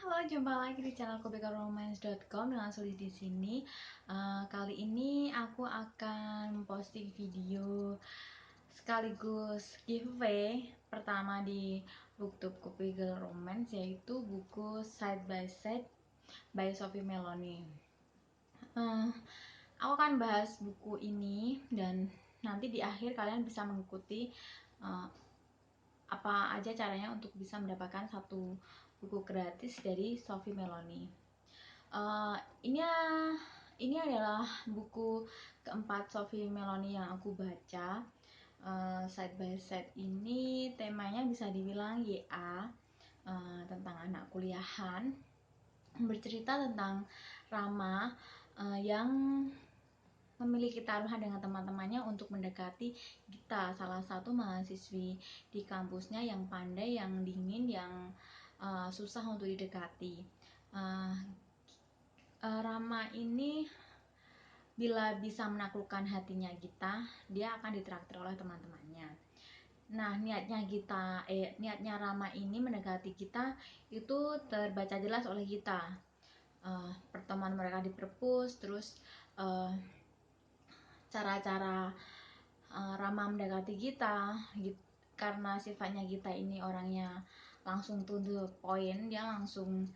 Halo, jumpa lagi di channel kopikaromance.com dengan Suli di sini. Kali ini aku akan posting video sekaligus giveaway pertama di BookTube Kopi Girl Romance, yaitu buku Side by Side by Sophie Meloni. Aku akan bahas buku ini dan nanti di akhir kalian bisa mengikuti apa aja caranya untuk bisa mendapatkan satu buku gratis dari Sophie Meloni. Uh, ini ini adalah buku keempat Sophie Meloni yang aku baca. Side by Side ini temanya bisa dibilang YA, tentang anak kuliahan, bercerita tentang Rama yang memiliki taruhan dengan teman-temannya untuk mendekati Gita, salah satu mahasiswi di kampusnya yang pandai, yang dingin, yang susah untuk didekati. Rama ini bila bisa menaklukkan hatinya Gita, dia akan ditraktir oleh teman-temannya. Nah, niatnya Rama ini mendekati Gita itu terbaca jelas oleh Gita. Pertemuan mereka di perpus, terus cara-cara Rama mendekati Gita, karena sifatnya Gita ini orangnya langsung to the point, dia langsung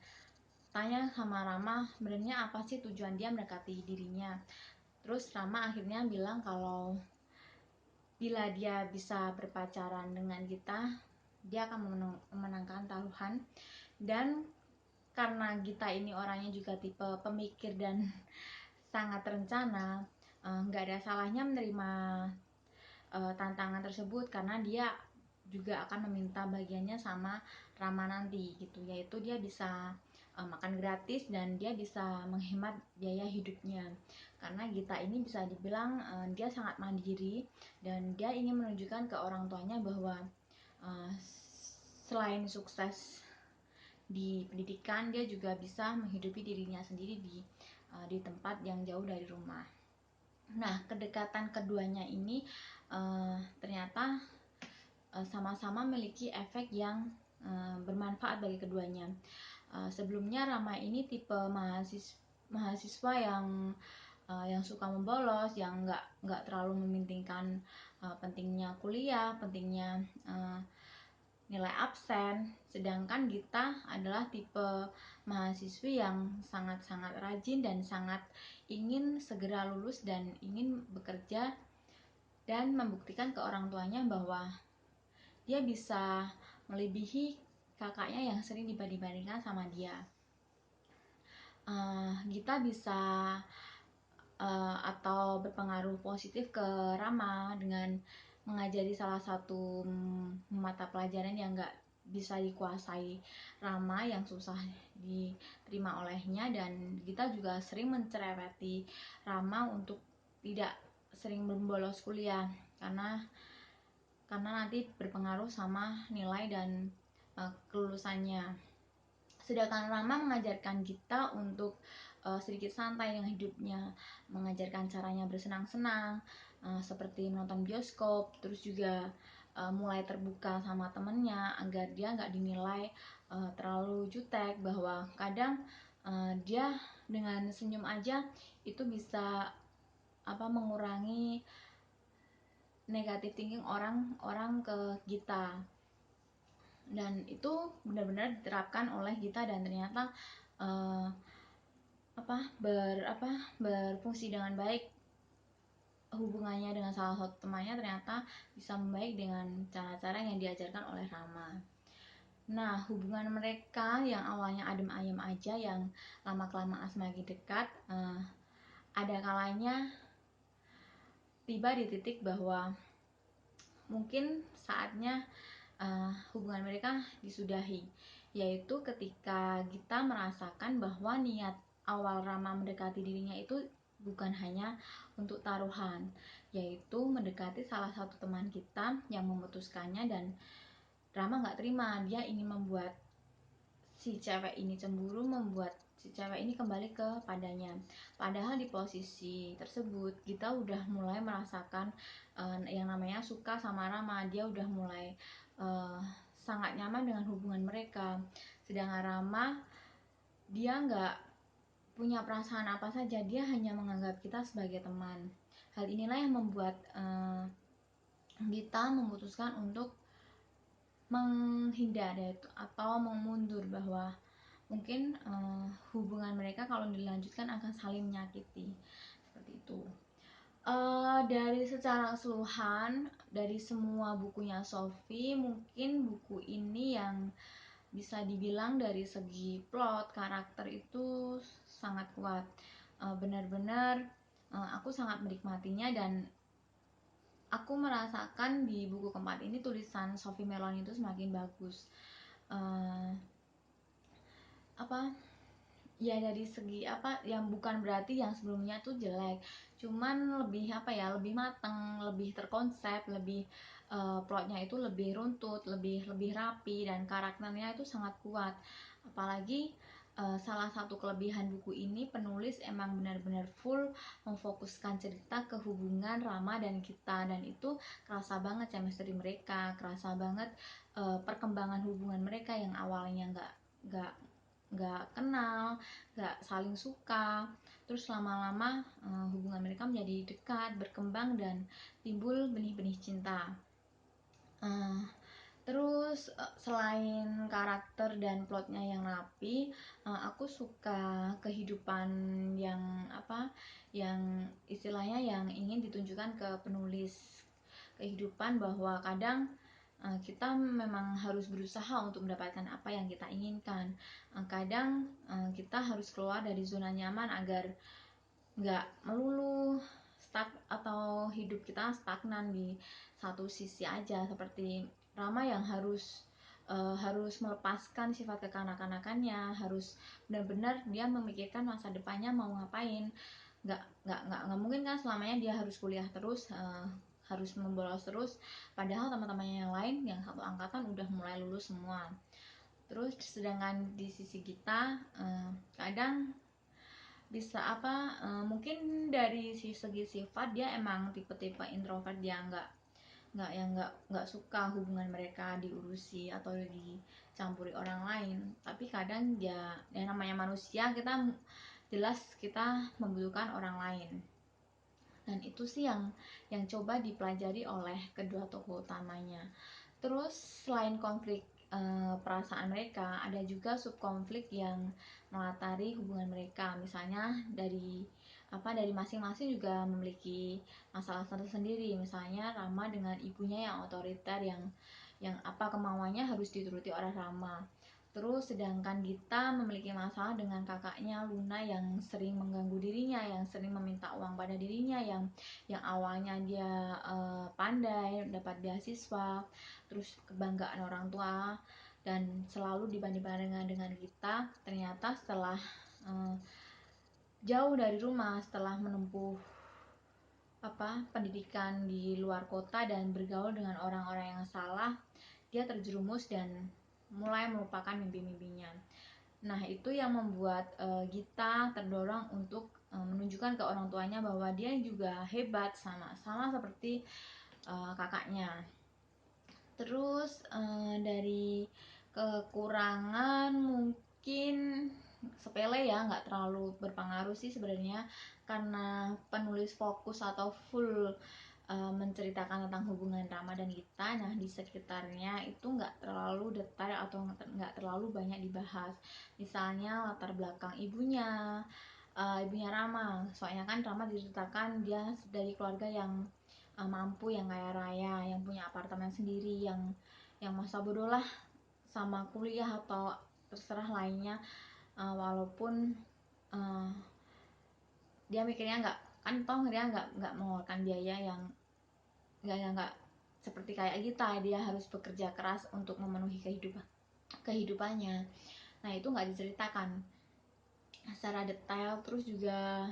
tanya sama Rama sebenarnya apa sih tujuan dia mendekati dirinya. Terus Rama akhirnya bilang kalau bila dia bisa berpacaran dengan Gita, dia akan memenangkan taruhan. Dan karena Gita ini orangnya juga tipe pemikir dan sangat terencana, nggak ada salahnya menerima tantangan tersebut, karena dia juga akan meminta bagiannya sama Rama nanti gitu, yaitu dia bisa makan gratis dan dia bisa menghemat biaya hidupnya, karena Gita ini bisa dibilang dia sangat mandiri dan dia ingin menunjukkan ke orang tuanya bahwa selain sukses di pendidikan, dia juga bisa menghidupi dirinya sendiri di tempat yang jauh dari rumah. Nah, kedekatan keduanya ini ternyata sama-sama memiliki efek yang bermanfaat bagi keduanya. Sebelumnya Rama ini tipe mahasiswa yang suka membolos, yang nggak terlalu mementingkan pentingnya kuliah, pentingnya nilai absen. Sedangkan Gita adalah tipe mahasiswi yang sangat-sangat rajin dan sangat ingin segera lulus dan ingin bekerja dan membuktikan ke orang tuanya bahwa dia bisa melebihi kakaknya yang sering dibandingkan sama dia. Gita bisa atau berpengaruh positif ke Rama dengan mengajari salah satu mata pelajaran yang nggak bisa dikuasai Rama, yang susah diterima olehnya. Dan Gita juga sering mencereweti Rama untuk tidak sering membolos kuliah, karena nanti berpengaruh sama nilai dan kelulusannya. Sedangkan Rama mengajarkan Gita untuk sedikit santai dengan hidupnya, mengajarkan caranya bersenang-senang, seperti menonton bioskop, terus juga mulai terbuka sama temennya agar dia nggak dinilai terlalu jutek, bahwa kadang dia dengan senyum aja itu bisa mengurangi negatif thinking orang ke Gita. Dan itu benar-benar diterapkan oleh Gita dan ternyata berfungsi dengan baik. Hubungannya dengan salah satu temannya ternyata bisa membaik dengan cara-cara yang diajarkan oleh Rama. Nah, hubungan mereka yang awalnya adem ayem aja, yang lama-kelamaan semakin dekat, ada kalanya tiba di titik bahwa mungkin saatnya hubungan mereka disudahi, yaitu ketika Gita merasakan bahwa niat awal Rama mendekati dirinya itu bukan hanya untuk taruhan, yaitu mendekati salah satu teman Gita yang memutuskannya. Dan Rama nggak terima, dia ingin membuat si cewek ini cemburu, membuat si cewek ini kembali kepadanya. Padahal di posisi tersebut Gita udah mulai merasakan yang namanya suka sama Rama, dia udah mulai sangat nyaman dengan hubungan mereka. Sedangkan Rama dia nggak punya perasaan apa saja, dia hanya menganggap kita sebagai teman. Hal inilah yang membuat kita memutuskan untuk menghindar atau memundur, bahwa mungkin hubungan mereka kalau dilanjutkan akan saling menyakiti, seperti itu. Dari secara keseluruhan dari semua bukunya Sophie, mungkin buku ini yang bisa dibilang dari segi plot karakter itu sangat kuat. Benar-benar aku sangat menikmatinya, dan aku merasakan di buku keempat ini tulisan Sophie Melon itu semakin bagus. Apa ya, dari segi apa yang bukan berarti yang sebelumnya tuh jelek, cuman lebih apa ya, lebih mateng, lebih terkonsep, lebih plotnya itu lebih runtut, lebih rapi, dan karakternya itu sangat kuat. Apalagi salah satu kelebihan buku ini, penulis emang benar-benar full memfokuskan cerita ke hubungan Rama dan Gita, dan itu kerasa banget chemistry mereka, kerasa banget perkembangan hubungan mereka yang awalnya nggak kenal, nggak saling suka, terus lama-lama hubungan mereka menjadi dekat, berkembang, dan timbul benih-benih cinta. Terus selain karakter dan plotnya yang rapi, aku suka kehidupan yang apa, yang istilahnya yang ingin ditunjukkan ke penulis, kehidupan bahwa kadang kita memang harus berusaha untuk mendapatkan apa yang kita inginkan. Kadang kita harus keluar dari zona nyaman agar nggak melulu stuck atau hidup kita stagnan di satu sisi aja, seperti Rama yang harus melepaskan sifat kekanak-kanakannya, harus benar-benar dia memikirkan masa depannya mau ngapain. Nggak mungkin kan selamanya dia harus kuliah terus, harus membolos terus, padahal teman-temannya yang lain yang satu angkatan udah mulai lulus semua. Terus sedangkan di sisi kita kadang bisa apa, mungkin dari segi sifat dia emang tipe-tipe introvert, dia nggak suka hubungan mereka diurusi atau dicampuri orang lain. Tapi kadang ya namanya manusia, kita jelas kita membutuhkan orang lain, dan itu sih yang coba dipelajari oleh kedua tokoh utamanya. Terus selain konflik perasaan mereka, ada juga subkonflik yang melatari hubungan mereka. Misalnya dari masing-masing juga memiliki masalah tersendiri. Misalnya Rama dengan ibunya yang otoriter, yang apa kemauannya harus dituruti oleh Rama. Terus sedangkan Gita memiliki masalah dengan kakaknya Luna yang sering mengganggu dirinya, yang sering meminta uang pada dirinya, yang awalnya dia pandai dapat beasiswa, terus kebanggaan orang tua, dan selalu dibanding-bandingkan dengan Gita. Ternyata setelah jauh dari rumah, setelah menempuh pendidikan di luar kota dan bergaul dengan orang-orang yang salah, dia terjerumus dan mulai melupakan mimpi-mimpinya. Nah, itu yang membuat Gita terdorong untuk menunjukkan ke orang tuanya bahwa dia juga hebat, sama seperti kakaknya. Terus dari kekurangan mungkin sepele ya, nggak terlalu berpengaruh sih sebenarnya, karena penulis fokus atau full menceritakan tentang hubungan Rama dan Gita. Nah, di sekitarnya itu nggak terlalu detail atau nggak terlalu banyak dibahas. Misalnya latar belakang ibunya Rama. Soalnya kan Rama diceritakan dia dari keluarga yang mampu, yang kaya raya, yang punya apartemen sendiri, yang masa bodoh lah sama kuliah atau terserah lainnya, walaupun dia mikirnya nggak, kan toh dia nggak mengeluarkan biaya yang nggak seperti kayak kita, dia harus bekerja keras untuk memenuhi kehidupannya. Nah, itu nggak diceritakan secara detail. Terus juga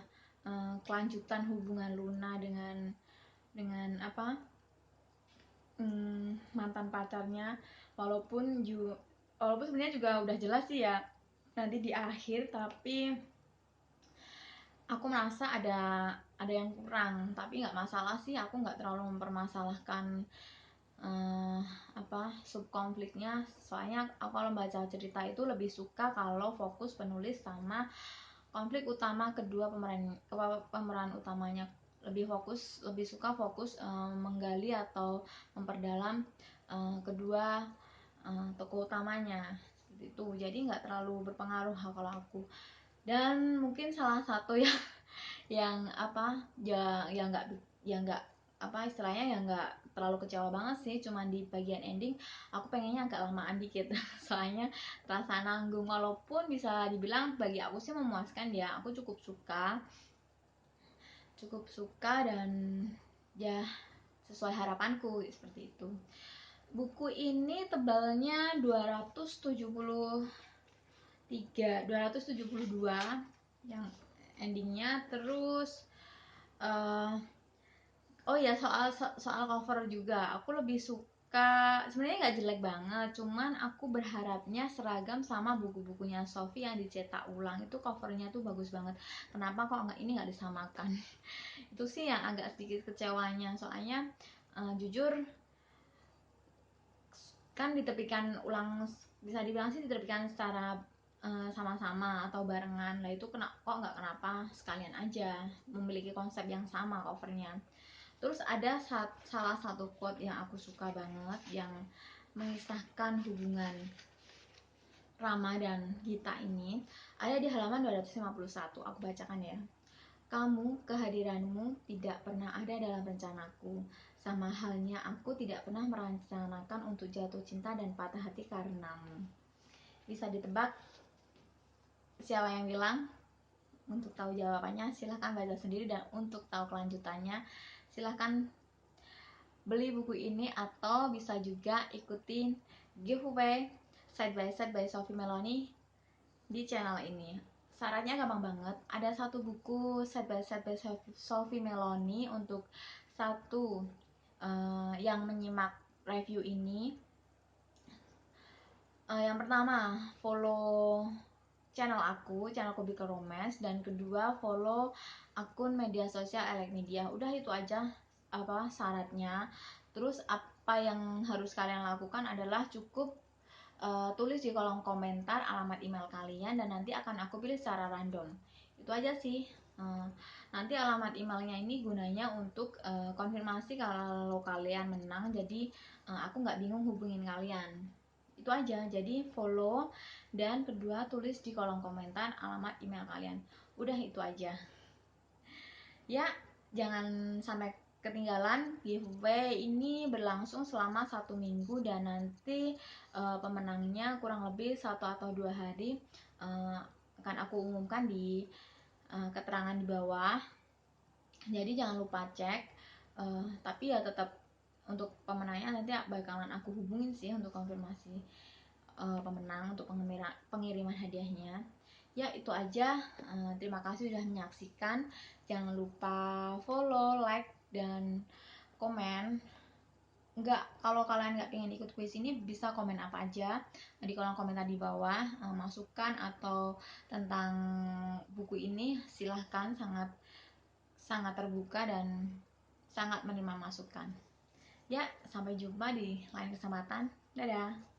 kelanjutan hubungan Luna dengan mantan pacarnya, walaupun sebenarnya juga udah jelas sih ya nanti di akhir, tapi aku merasa ada yang kurang. Tapi nggak masalah sih, aku nggak terlalu mempermasalahkan subkonfliknya. Soalnya aku kalau baca cerita itu lebih suka kalau fokus penulis sama konflik utama kedua pemeran utamanya. Lebih suka fokus menggali atau memperdalam kedua tokoh utamanya seperti itu. Jadi nggak terlalu berpengaruh kalau aku. Dan mungkin salah satu yang nggak istilahnya yang nggak terlalu kecewa banget sih, cuman di bagian ending aku pengennya agak lamaan dikit. Soalnya terasa nanggung, walaupun bisa dibilang bagi aku sih memuaskan ya. Aku cukup suka dan ya sesuai harapanku seperti itu. Buku ini tebalnya 272 yang endingnya. Terus oh ya, soal cover juga aku lebih suka, sebenarnya nggak jelek banget, cuman aku berharapnya seragam sama buku-bukunya Sophie yang dicetak ulang. Itu covernya tuh bagus banget, kenapa kok ini nggak disamakan? Itu sih yang agak sedikit kecewanya. Soalnya jujur kan ditepikan ulang, bisa dibilang sih ditepikan secara sama-sama atau barengan lah. Itu kok nggak kenapa sekalian aja memiliki konsep yang sama covernya. Terus ada salah satu quote yang aku suka banget yang mengisahkan hubungan Rama dan Gita ini, ada di halaman 251. Aku bacakan ya. Kamu, kehadiranmu tidak pernah ada dalam rencanaku. Sama halnya aku tidak pernah merencanakan untuk jatuh cinta dan patah hati karenamu. Bisa ditebak siapa yang bilang? Untuk tahu jawabannya silahkan baca sendiri, dan untuk tahu kelanjutannya silahkan beli buku ini, atau bisa juga ikutin giveaway Side by Side by Sophie Meloni di channel ini. Syaratnya gampang banget, ada satu buku Side by Side by Sophie Meloni untuk satu yang menyimak review ini. Yang pertama, follow channel Kubika Romance, dan kedua follow akun media sosial Elek Media. Udah itu aja syaratnya. Terus apa yang harus kalian lakukan adalah cukup tulis di kolom komentar alamat email kalian, dan nanti akan aku pilih secara random. Itu aja sih. Nanti alamat emailnya ini gunanya untuk konfirmasi kalau kalian menang, jadi aku nggak bingung hubungin kalian. Itu aja, jadi follow, dan kedua tulis di kolom komentar alamat email kalian. Udah itu aja ya, jangan sampai ketinggalan. Giveaway ini berlangsung selama 1 minggu, dan nanti pemenangnya kurang lebih 1 atau 2 hari akan aku umumkan di keterangan di bawah. Jadi jangan lupa cek. Tapi ya tetap untuk pemenangnya nanti bakalan aku hubungin sih untuk konfirmasi pemenang untuk pengiriman hadiahnya. Ya itu aja. Terima kasih sudah menyaksikan. Jangan lupa follow, like, dan komen. Kalau kalian nggak pengen ikut kuis ini, bisa komen apa aja di kolom komentar di bawah. Masukan atau tentang buku ini silahkan, sangat terbuka dan sangat menerima masukan. Ya, sampai jumpa di lain kesempatan. Dadah.